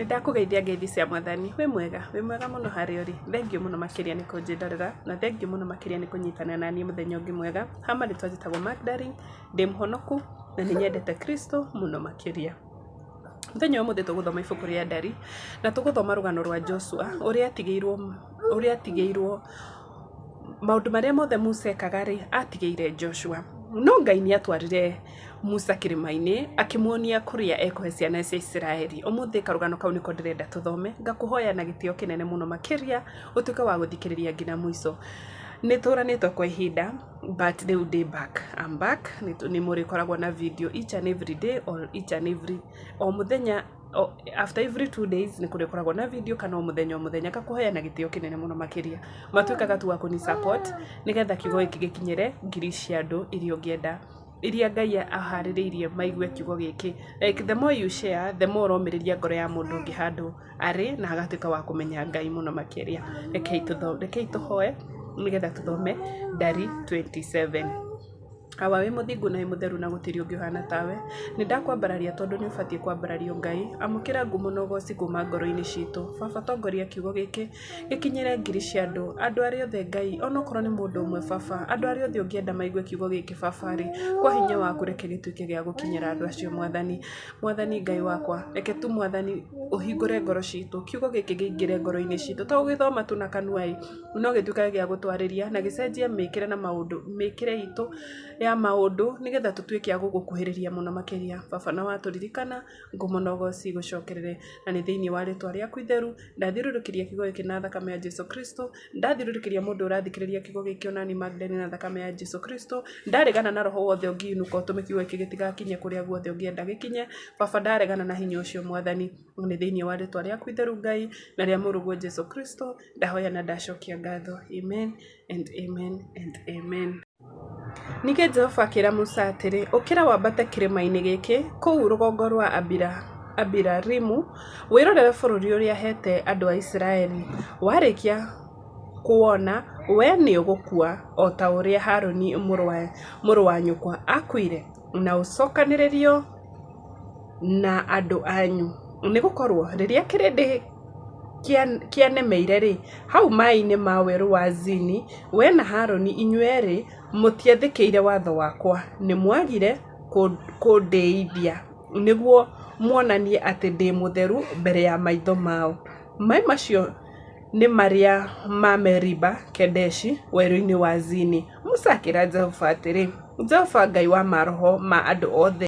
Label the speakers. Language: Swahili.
Speaker 1: Ndakugeithia ngeithi cia mwathani we mwega muno hari uri thengio muno makiria ni kunjindorera na thengio muno makiria ni kunyitana na ni muthenya ungi mwega hama ritwa jitagwo Magdalene ndi muhonoku na ni nyendete Kristo muno makiria. Muthenya umwe tuguthoma ibuku ria Ndari na tuguthoma rugano rwa Joshua uria atigeirwo maundu maria mothe Musa ekagari atigeire Joshua. No Ngai ni atwarire Musa kirimaini akimuonia kuria ekuhe ciana cia Israeli. Umuthi karugano kau niko ndirenda tuthome ngakuhoya na gitio kinene muno makiria utuke wa guthikiriria ngina mwiso. Nituranitwo kwa ihinda but the day back I'm back ni muri koragwo na video each and every day or each and every muthenya after every 2 days ni kuri koragwo na video kana muthenya kakuhoya na gitio kinene muno makiria matuikaga tu akuni support nigetha kiugo giki gikinyire ngiri cia andu irio ngienda iria Ngai ahaririirie maigue kiugo giki. Like the more you share the more romiriria ngoro ya mundu ngi handu ari na agatuika wa kumenya Ngai muno makiria. Rekei tuhoe nigetha tuthome Ndari 27. Awa we muthingu na mutheru na gutiri ungi hana tawe ni ndakwambararia tondu ni ubatie kwambarario Ngai amukira ngumo no goci kuma ngoro-ini citu baba tongoria kiugo giki gikinyire ngiri cia andu ari othe Ngai onokorwo ni mundu umwe baba andu ari othe ungienda maigue kiugo giki baba ri kwa hinya waku reke gituike gia gukinyira andu acio mwathani Ngai wakwa reke tu mwathani uhingure ngoro citu kiugo giki giingire ngoro-ini citu to githoma tu na kanua no gituike gia gutwariria na gicenjie mikire na maundu mikire itu ya maundu nigetha tutuike ya gugukuhiriria muno makiria baba na waturirikana ngumo no goci gucokerere na ni thiini wa ritwa riaku itheru ndathirurukiria kiugo giki na thakame ya Jesu Kristo ndathirurukiria mundu urathikiriria kiugo giki ona ni Magdalene na thakame ya Jesu Kristo ndaregana na roho wothe ungiinuka utume kiugo giki gitigakinye kuria guothe ungienda gikinye baba ndaregana na hinya ucio mwathani ni thiini wa ritwa riaku itheru Ngai na ria murugu Jesu Kristo ndahoya na ndacokia ngatho amen and amen and amen. Nike Jehova akira Musa atiri ukira wambate kirima-ini giki kuu rugongo rwa Abirarimu wirorere bururi uria hete andu a Israeli warikia kuona we ni ugukua o ta uria Haruni muru wa nyukwa akuire na ucokaniririo na andu anyu ni gukorwo riria kirindi kianemeire ri hau mai-ini ma weru wa Zini we na Haruni inyueri mutiethikiire watho wakwa ni mwagire kundeithia niguo muonanie ati ndi mutheru mbere ya maitho mao. Mai macio ni maria ma Meriba Kedeshi weru-ini wa Zini. Musa akira Jehova atiri Jehova Ngai wa maroho ma andu othe